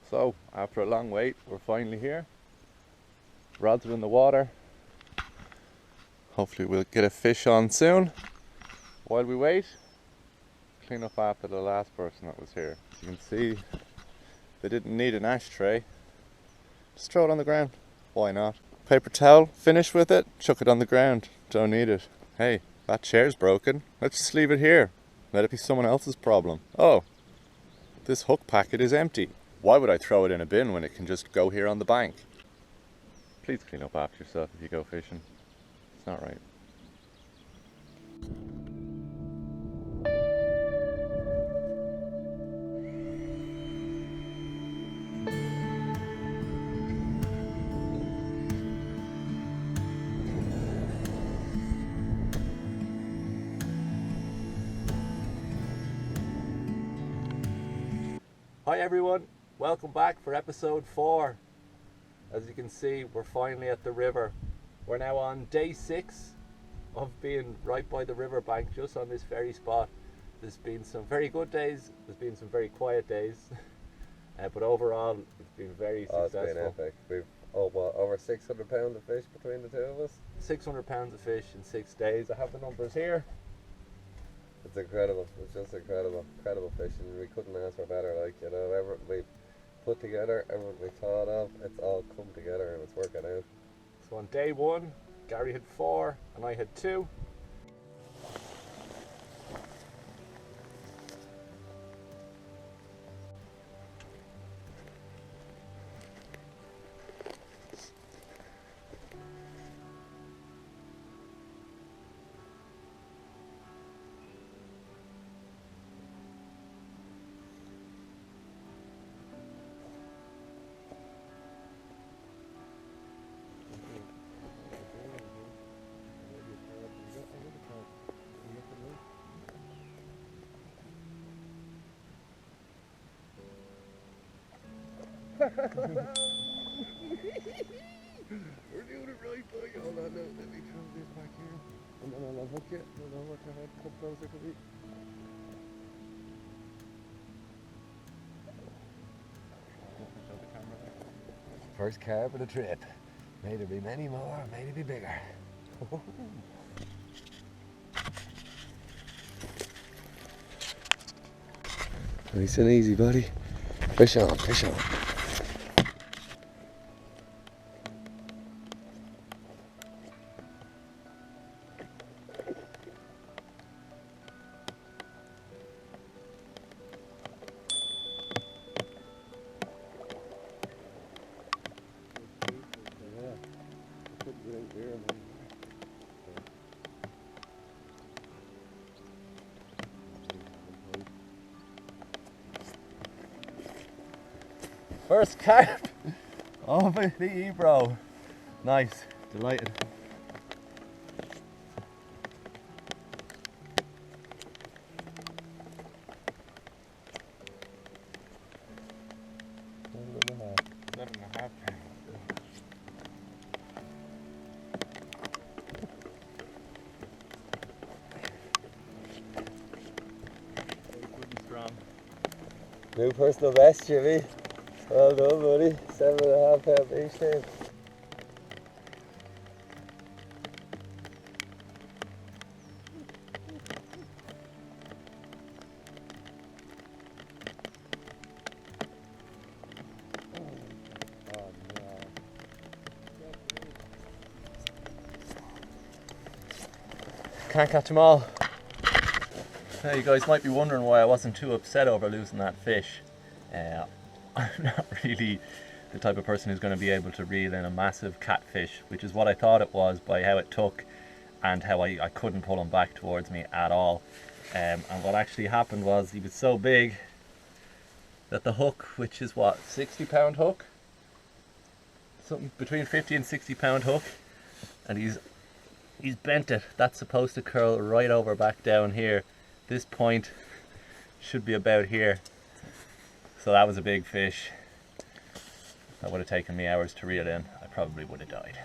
So, after a long wait, we're finally here. Rods are in the water. Hopefully we'll get a fish on soon. While we wait, clean up after the last person that was here. As you can see, they didn't need an ashtray. Just throw it on the ground. Why not? Paper towel, finish with it, chuck it on the ground. Don't need it. Hey, that chair's broken. Let's just leave it here. Let it be someone else's problem. Oh, this hook packet is empty. Why would I throw it in a bin when it can just go here on the bank? Please clean up after yourself if you go fishing. It's not right. Hi everyone, welcome back for episode 4. As you can see, we're finally at the river. We're now on day 6 of being right by the river bank, just on this very spot. There's been some very good days, there's been some very quiet days, but overall it's been very successful. It's been epic. We've over 600 pounds of fish between the two of us. 600 pounds of fish in 6 days. I have the numbers here. It's incredible. It's just incredible. Incredible fishing. We couldn't ask for better. Like, you know, everything we put together, everything we thought of, it's all come together and it's working out. So on day 1, Gary had 4 and I had 2. We're doing it right, boy. Hold on, let me throw this back here. And then I'll hook it. And I'll work your head. Come closer to me. First carp of the trip. May there be many more, may they be bigger. Nice and easy, buddy. Fish on, fish on. First carp of the Ebro. Nice, delighted. Seven and a half pounds. Strong. New personal best, Jimmy. Well done, buddy. 7.5 pound each time. Can't catch them all. Now you guys might be wondering why I wasn't too upset over losing that fish. I'm not really the type of person who's going to be able to reel in a massive catfish, which is what I thought it was by how it took and how I couldn't pull him back towards me at all. And what actually happened was he was so big that the hook, which is what, 60-pound hook? Something between 50 and 60-pound hook, and he's bent it. That's supposed to curl right over back down here. This point should be about here. So that was a big fish. That would have taken me hours to reel in. I probably would have died.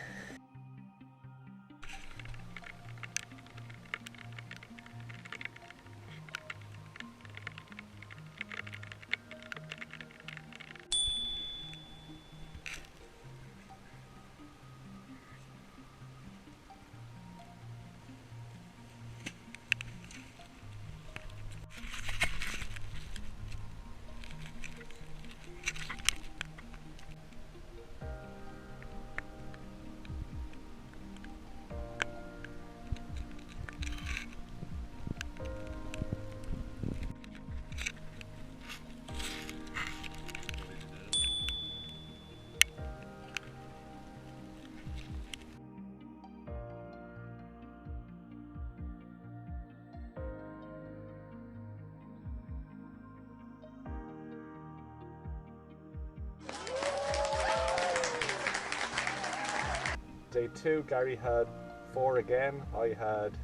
Day 2, Gary had 4 again, I had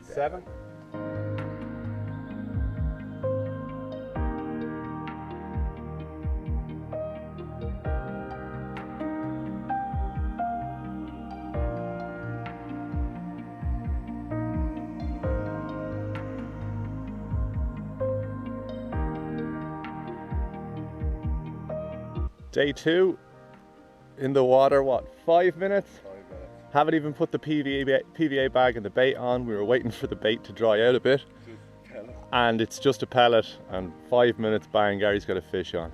7. Day 2, in the water, what, 5 minutes? 5 minutes. Haven't even put the PVA bag and the bait on. We were waiting for the bait to dry out a bit. And it's just a pellet, and 5 minutes, bang, Gary's got a fish on.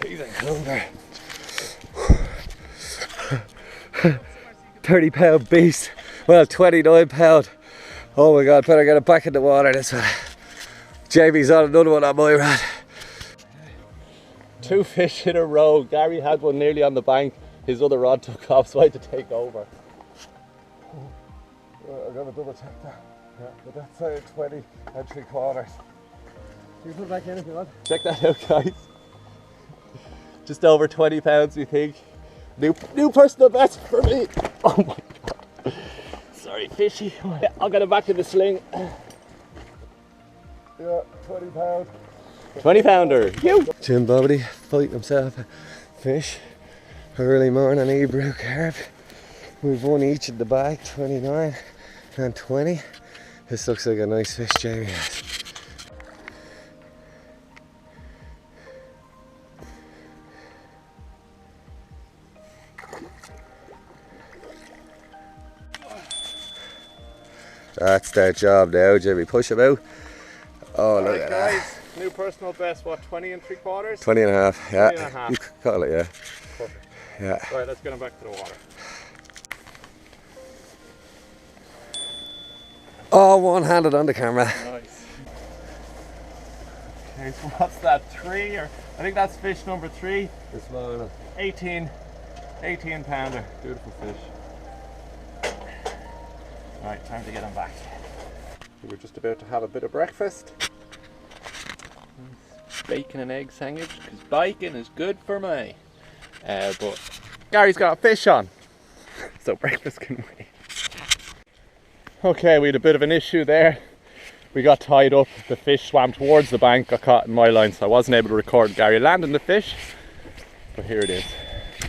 He's a cougar. 30-pound beast. Well, 29-pound. Oh my god, better get it back in the water this one. Jamie's on another one on my rod. 2 fish in a row. Gary had one nearly on the bank. His other rod took off, so I had to take over. I'm gonna double check that. Yeah, but that's 20 and 3/4. You put it back in if you want. Check that out, guys. Just over 20 pounds, we think. New personal best for me. Oh my god. Sorry, fishy. I'll get it back in the sling. Yeah, 20 pound. 20 pounder. You. Jim Bobbity fighting himself a fish. Early morning Ebro carp. We've won each in the bag, 29 and 20. This looks like a nice fish, Jamie has. That's their job now, Jimmy. Push him out. Oh, look at that. Guys, new personal best, what, 20 3/4? 20 and a half, yeah. 20 and a half. You could call it, yeah. Perfect. Yeah. Right, let's get him back to the water. Oh, one-handed on the camera. Nice. Okay, so what's that, 3? Or I think that's fish number 3. This morning. 18 pounder. Beautiful fish. Right, time to get him back. We're just about to have a bit of breakfast. Bacon and egg sandwich, because bacon is good for me. But Gary's got a fish on, so breakfast can wait. Okay, we had a bit of an issue there. We got tied up, the fish swam towards the bank, got caught in my line, so I wasn't able to record Gary landing the fish. But here it is.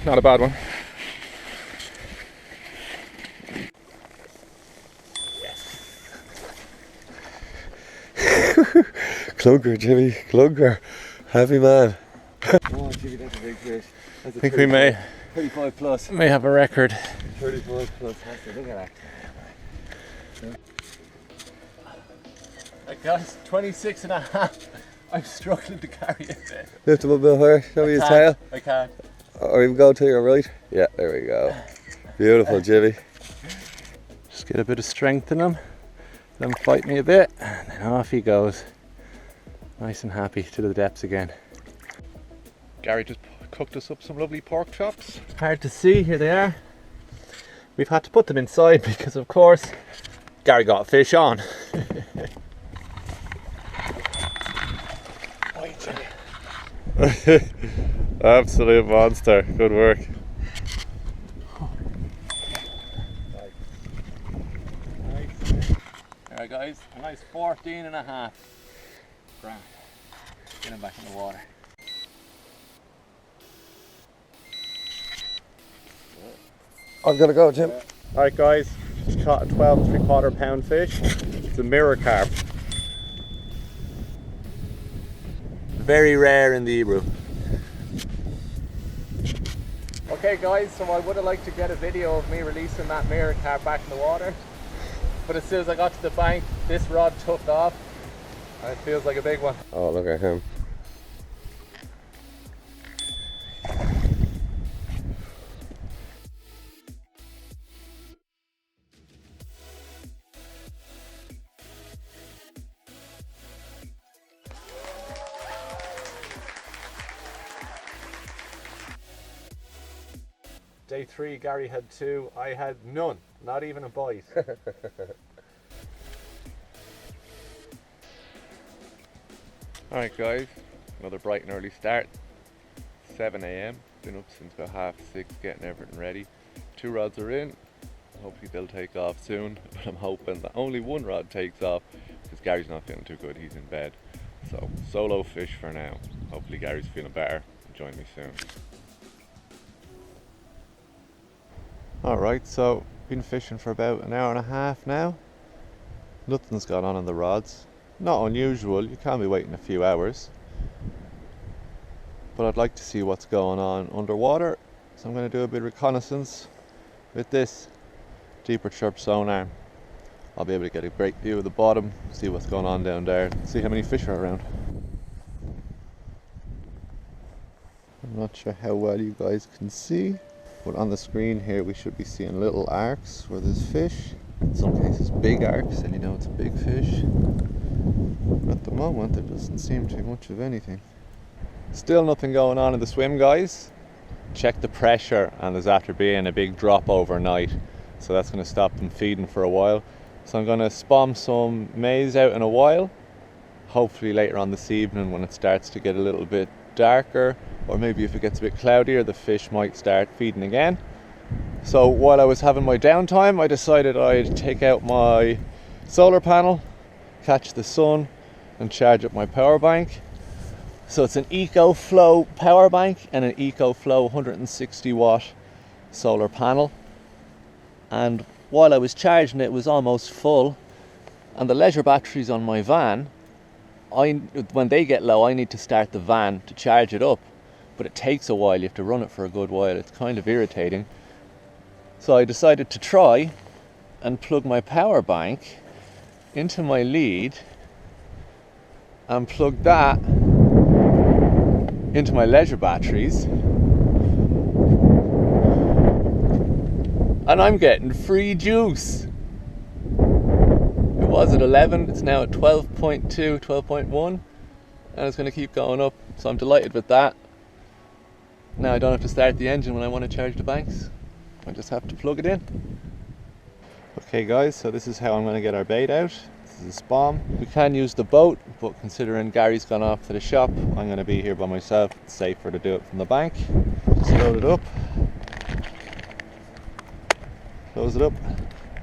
Not a bad one. Clunker, Jimmy, clunker. Happy man. Oh, gee, that's a big fish. That's a I think we may 35 plus. have a record. 35 plus. Look at that. Right guys, 26 and a half. I'm struggling to carry it there. Lift him a bit higher. Show me his tail. I can't. Or even go to your right. Yeah, there we go. Beautiful, Jimmy. Just get a bit of strength in him. Let him fight me a bit. And then off he goes. Nice and happy to the depths again. Gary just cooked us up some lovely pork chops. Hard to see, here they are. We've had to put them inside because of course Gary got a fish on. Absolute monster, good work. Nice. Alright guys, a nice 14 and a half. Grand. Get him back in the water. I've got to go, Jim. Alright guys, just caught a 12 3/4 pound fish. It's a mirror carp. Very rare in the Ebro. Okay guys, so I would have liked to get a video of me releasing that mirror carp back in the water. But as soon as I got to the bank, this rod took off. And it feels like a big one. Oh, look at him. Day 3, Gary had 2, I had none, not even a bite. Alright guys, another bright and early start. 7 AM, been up since about 6:30 getting everything ready. 2 rods are in, hopefully they'll take off soon, but I'm hoping that only 1 rod takes off because Gary's not feeling too good, he's in bed. So solo fish for now, hopefully Gary's feeling better and join me soon. Alright, so been fishing for about an hour and a half now. Nothing's gone on the rods. Not unusual, you can be waiting a few hours. But I'd like to see what's going on underwater. So I'm going to do a bit of reconnaissance with this deeper chirp sonar. I'll be able to get a great view of the bottom, see what's going on down there, see how many fish are around. I'm not sure how well you guys can see. But on the screen here we should be seeing little arcs where there's fish. In some cases big arcs and you know it's a big fish. But at the moment there doesn't seem to be much of anything. Still nothing going on in the swim guys. Check the pressure and there's after being a big drop overnight. So that's going to stop them feeding for a while. So I'm going to spom some maize out in a while. Hopefully later on this evening when it starts to get a little bit darker, or maybe if it gets a bit cloudier, the fish might start feeding again. So while I was having my downtime, I decided I'd take out my solar panel, catch the sun and charge up my power bank. So it's an EcoFlow power bank and an EcoFlow 160 watt solar panel. And while I was charging it was almost full, and the leisure batteries on my van, when they get low I need to start the van to charge it up, but it takes a while, you have to run it for a good while, it's kind of irritating. So I decided to try and plug my power bank into my lead and plug that into my leisure batteries, and I'm getting free juice. It was at 11, it's now at 12.2, 12.1, and it's going to keep going up, so I'm delighted with that. Now I don't have to start the engine when I want to charge the banks, I just have to plug it in. Okay guys, so this is how I'm going to get our bait out. This is a spom. We can use the boat, but considering Gary's gone off to the shop, I'm going to be here by myself. It's safer to do it from the bank. Just load it up. Close it up.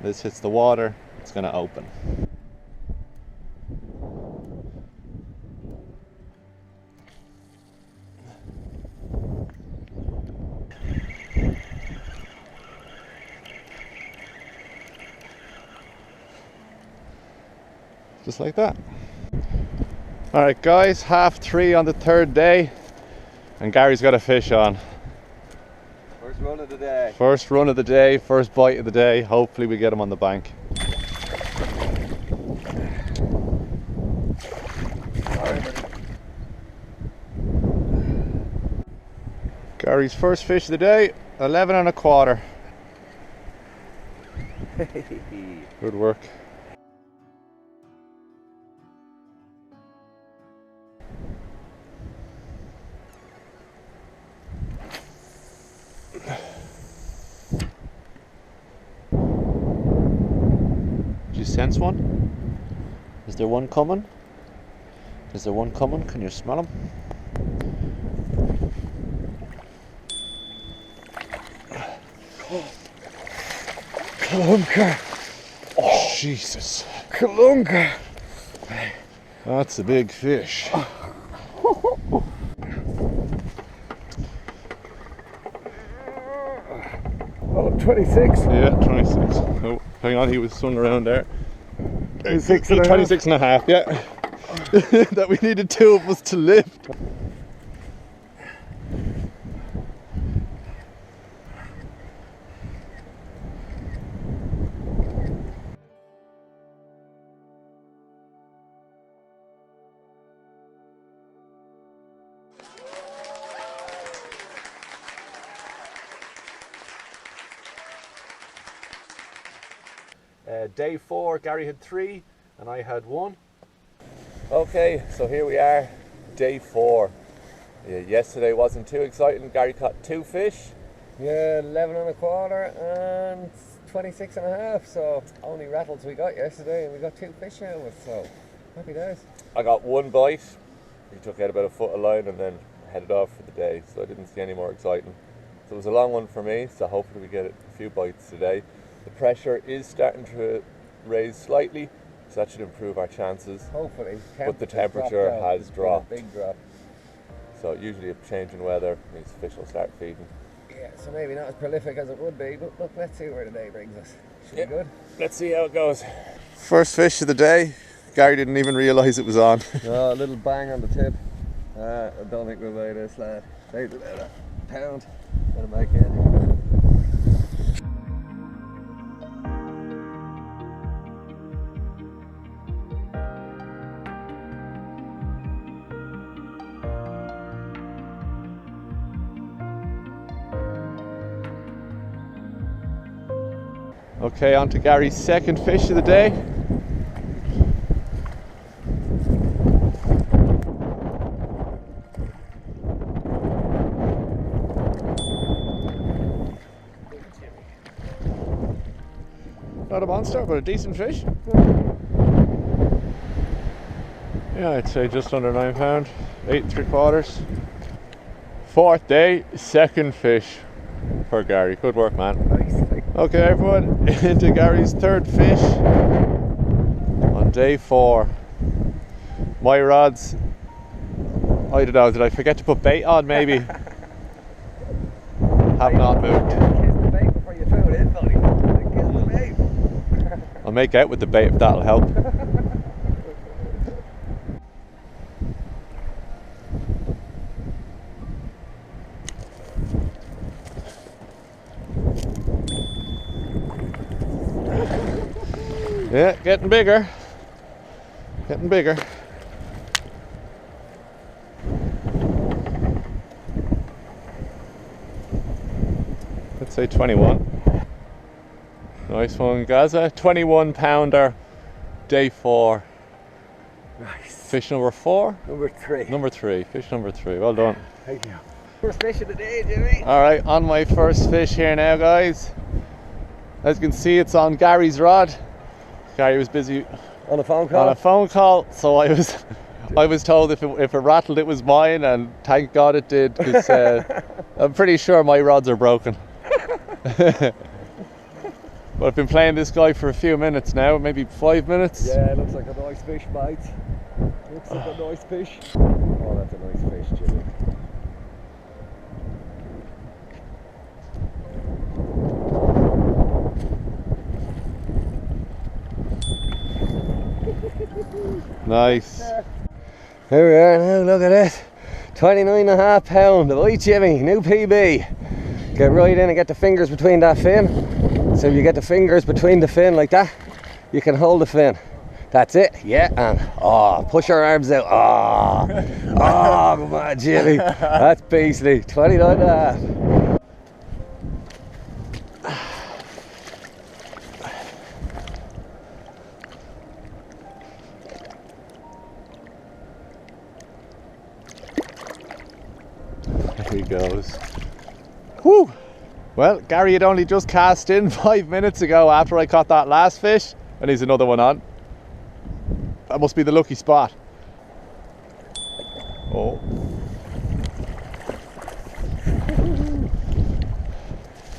This hits the water, it's going to open. Just like that. Alright guys, 3:30 on the 3rd day. And Gary's got a fish on. First run of the day. First run of the day, first bite of the day. Hopefully we get him on the bank. Gary's first fish of the day, 11 and a quarter. Good work. Did you sense one? Is there one coming? Is there one coming? Can you smell him? Clunker. Oh, Jesus. Clunker. That's a big fish. Oh, 26. Yeah, 26. Oh, hang on, he was swung around there. 26 and a half. 26 and a half, yeah. That we needed two of us to lift. Day 4, Gary had 3 and I had 1. Okay, so here we are, day 4. Yesterday wasn't too exciting. Gary caught 2 fish. Yeah, 11 and a quarter and 26 and a half. So only rattles we got yesterday, and we got 2 fish out of it. So happy days. I got 1 bite. He took out about a foot of line and then headed off for the day. So I didn't see any more exciting. So it was a long one for me. So hopefully we get a few bites today. The pressure is starting to raise slightly, so that should improve our chances. Hopefully. But the temperature has dropped. Big drop. So usually a change in weather means fish will start feeding. Yeah, so maybe not as prolific as it would be, but look, let's see where the day brings us. Should be good. Let's see how it goes. First fish of the day. Gary didn't even realise it was on. Oh, a little bang on the tip. I don't think we'll weigh this lad. Take a pound. Let him back in. Okay, on to Gary's second fish of the day. Not a monster, but a decent fish. Yeah, I'd say just under 9 pound, 8 3/4. 4th day, second fish for Gary. Good work, man. Nice. Okay, everyone, into Gary's 3rd fish on day 4. My rods, I don't know, did I forget to put bait on maybe? Have not moved. Kiss the bait before you throw it in, buddy. Kiss the bait. I'll make out with the bait if that'll help. Yeah, getting bigger. Getting bigger. Let's say 21. Nice one, Gaza. 21 pounder, day 4. Nice. Fish number 4? Number 3. Number 3. Fish number 3. Well done. Thank you. First fish of the day, Jimmy. Alright, on my first fish here now, guys. As you can see, it's on Gary's rod. Gary was busy On a phone call? on a phone call, so I was told if it rattled it was mine, and thank God it did, because I'm pretty sure my rods are broken. But I've been playing this guy for a few minutes now, maybe 5 minutes. Yeah, it looks like a nice fish bite. Looks like a nice fish. Oh, that's a nice fish, Jimmy. Nice. Here we are now, look at it. 29.5 pound. Oi Jimmy, new PB. Get right in and get the fingers between that fin. So if you get the fingers between the fin like that, you can hold the fin. That's it, yeah, and push your arms out. Come on Jimmy. That's beastly. 29.5. There he goes. Whew! Well, Gary had only just cast in 5 minutes ago after I caught that last fish, and he's another one on. That must be the lucky spot. Oh.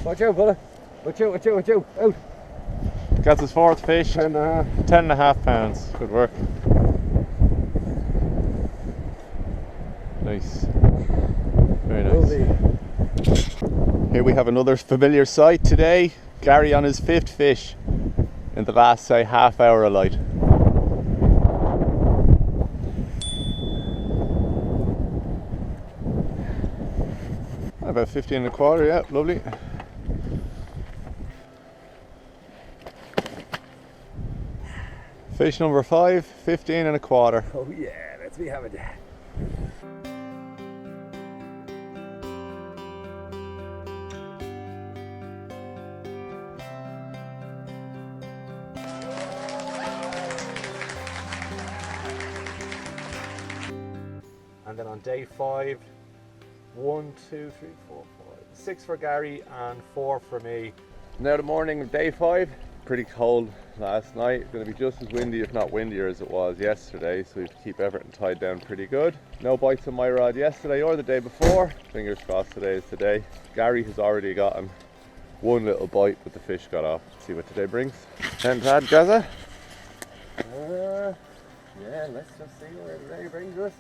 Watch out, fella. Watch out. Out. Gets his fourth fish. 10.5 pounds. Good work. Nice. Very nice. Lovely. Here we have another familiar sight today. Gary on his 5th fish in the last, say, half hour of light. About 15.25, yeah, lovely. Fish number 5, 15.25. Oh yeah, let's be having that. And then on day 5, 1, 2, 3, 4, 5, 6 for Gary and 4 for me. Now the morning of day 5, pretty cold last night. It's going to be just as windy, if not windier, as it was yesterday, so we have to keep everything tied down pretty good. No bites on my rod yesterday or the day before. Fingers crossed today is today. Gary has already gotten one little bite, but the fish got off. Let's see what today brings. Tad, Gaza? Yeah, let's just see where the day brings us.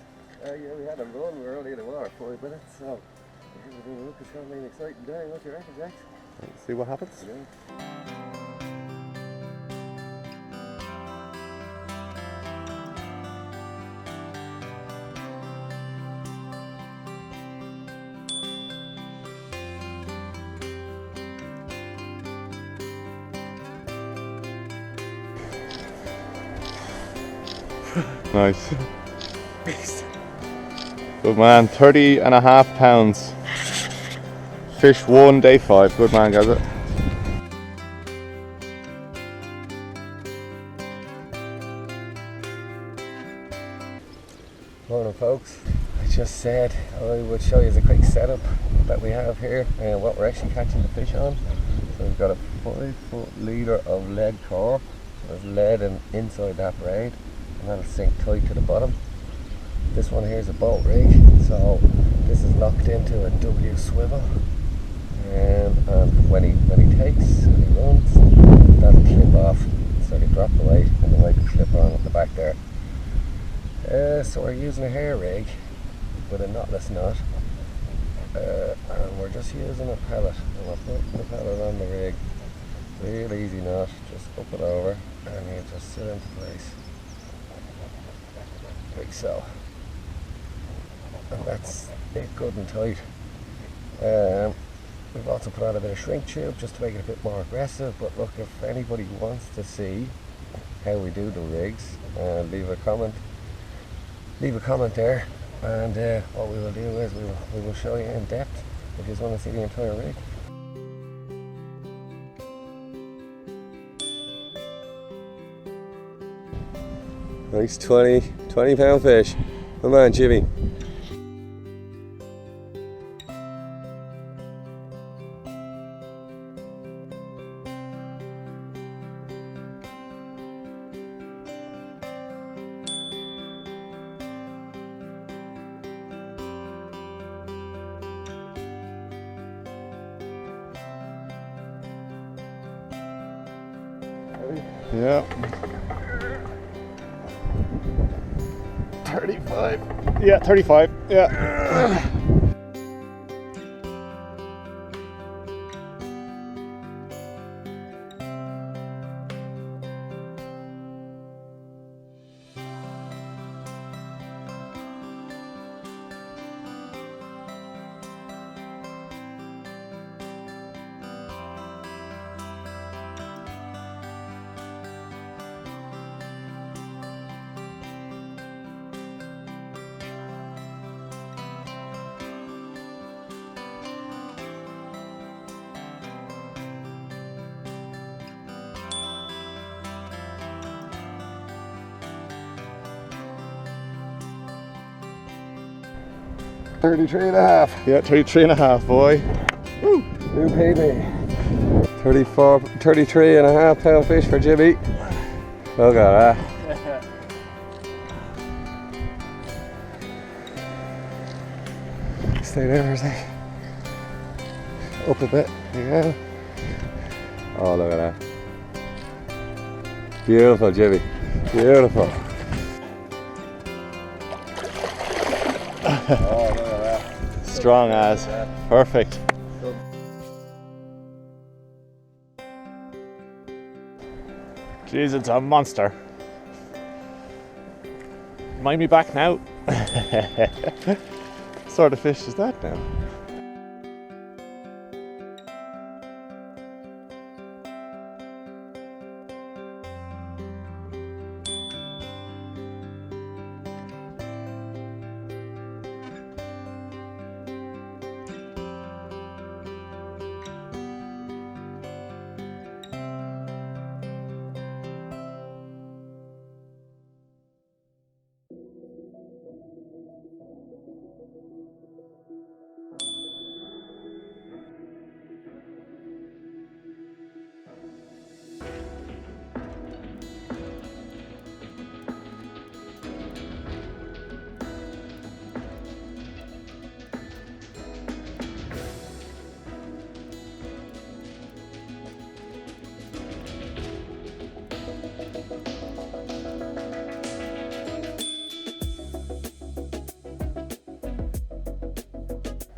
Yeah, we had a run, we were only in the water 5 minutes, so look, it's going to be an exciting day. What do you reckon, Jax? Let's see what happens. Nice. Good man, 30.5 pounds. Fish 1, day 5. Good man, guys. Morning folks. I just said I would show you the quick setup that we have here and what we're actually catching the fish on. So we've got a 5-foot leader of lead Carp. There's lead inside that braid and that'll sink tight to the bottom. This one here is a boat rig, so this is locked into a W swivel, and when he takes and he runs, that'll clip off. So you drop the weight and the weight will clip on at the back there. So we're using a hair rig with a knotless knot, and we're just using a pellet, and we're putting the pellet on the rig. Real easy knot, just up it over and you just sit into place like so. And that's it, good and tight. We've also put on a bit of shrink tube just to make it a bit more aggressive, but look, if anybody wants to see how we do the rigs, leave a comment there, and what we will do is we will show you in depth if you just want to see the entire rig. Nice 20 pound fish. Come on, Jimmy. Yeah. 35. Yeah, 35. Yeah. 33 and a half. Yeah, 33 and a half, boy. Woo. New PB. 33 and a half pound fish for Jimmy. Look at that. Stay there for a sec. Up a bit. Yeah. Oh, look at that. Beautiful, Jimmy. Beautiful. Oh, look at that. Strong as. Perfect. Jeez, it's a monster. Mind me back now. What sort of fish is that now?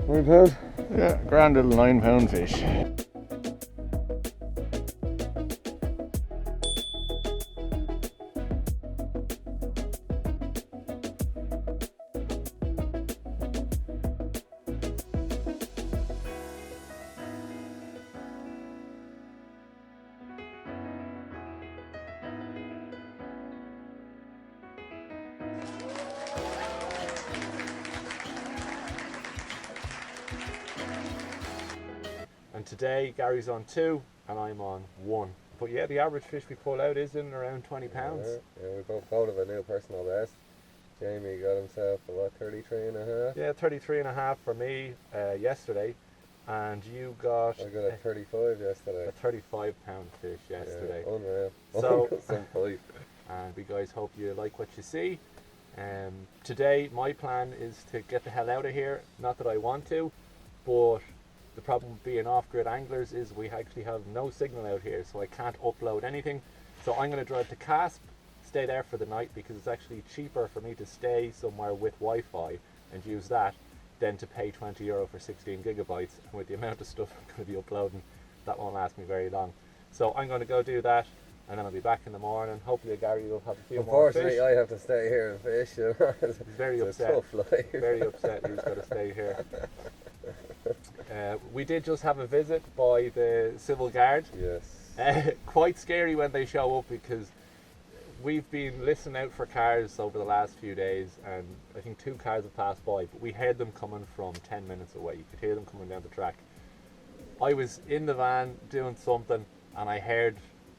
£9. Yeah, grand little 9-pound fish. And today Gary's on 2 and I'm on 1. But yeah, the average fish we pull out is in around 20 pounds. Yeah, we both have a new personal best. Jamie got himself a what, 33 and a half? Yeah, 33 and a half for me yesterday. And you got I got a 35 yesterday. a 35-pound fish yesterday. Yeah, unreal. So, some fight. and we guys hope you like what you see. Today my plan is to get the hell out of here. Not that I want to, but the problem with being off-grid anglers is we actually have no signal out here, so I can't upload anything. So I'm going to drive to Carp, stay there for the night because it's actually cheaper for me to stay somewhere with Wi-Fi and use that than to pay €20 for 16 gigabytes. And with the amount of stuff I'm going to be uploading, that won't last me very long. So I'm going to go do that, and then I'll be back in the morning. Hopefully Gary will have a few more fish. Unfortunately, I have to stay here and fish. You know? He's very It's upset. a tough life. Very upset he's got to stay here. We did just have a visit by the civil guard. Yes. Quite scary when they show up because we've been listening out for cars over the last few days, and I think 2 cars have passed by, but we heard them coming from 10 minutes away. You could hear them coming down the track. I was in the van doing something and I heard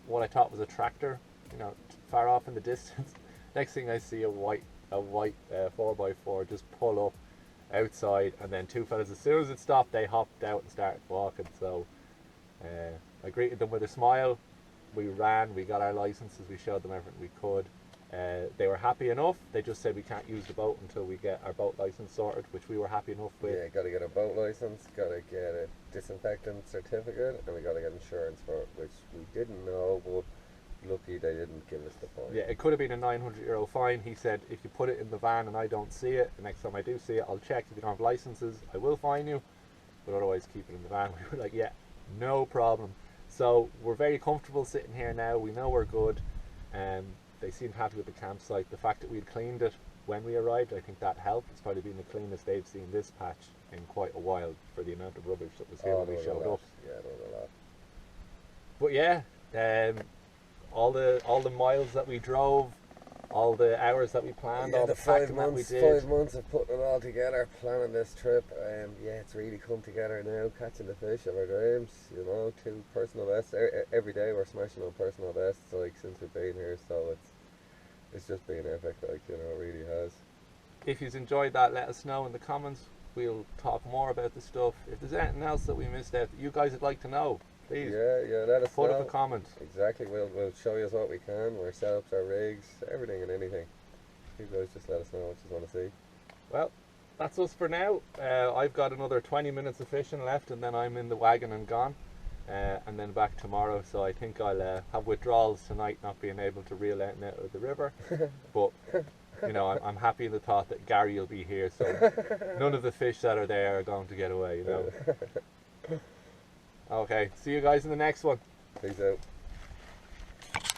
what I thought was a tractor, you know, far off in the distance. Next thing I see a white 4x4 just pull up outside, and then 2 fellas, as soon as it stopped, they hopped out and started walking. So I greeted them with a smile. We ran, we got our licenses, we showed them everything we could. They were happy enough. They just said we can't use the boat until we get our boat license sorted, which we were happy enough with. Yeah, got to get a boat license, got to get a disinfectant certificate, and we got to get insurance for it, which we didn't know, but lucky they didn't give us the fine. Yeah, it could have been a €900 fine. He said if you put it in the van and I don't see it, the next time I do see it, I'll check. If you don't have licenses, I will fine you, but otherwise keep it in the van. We were like, yeah, no problem. So we're very comfortable sitting here now. We know we're good. They seemed happy with the campsite. The fact that we'd cleaned it when we arrived, I think that helped. It's probably been the cleanest they've seen this patch in quite a while for the amount of rubbish that was here when we showed up. Yeah, there was a lot. But yeah, all the miles that we drove, all the hours that we planned, all the packing that we did. 5 months of putting it all together, planning this trip, yeah, it's really come together now, catching the fish of our dreams, you know, 2 personal bests. Every day we're smashing on personal bests, like, since we've been here, so it's just been epic, like, you know, it really has. If you've enjoyed that, let us know in the comments. we'll talk more about the stuff. If there's anything else that we missed out that you guys would like to know, please let us put know. up a comment. Exactly, we'll show you what we can, our setups, our rigs, everything and anything. You guys just let us know what you want to see. Well, that's us for now. I've got another 20 minutes of fishing left, and then I'm in the wagon and gone, and then back tomorrow. So I think I'll have withdrawals tonight, not being able to reel out of the river. But you know, I'm happy in the thought that Gary will be here, so none of the fish that are there are going to get away, you know. Okay, see you guys in the next one. Peace out.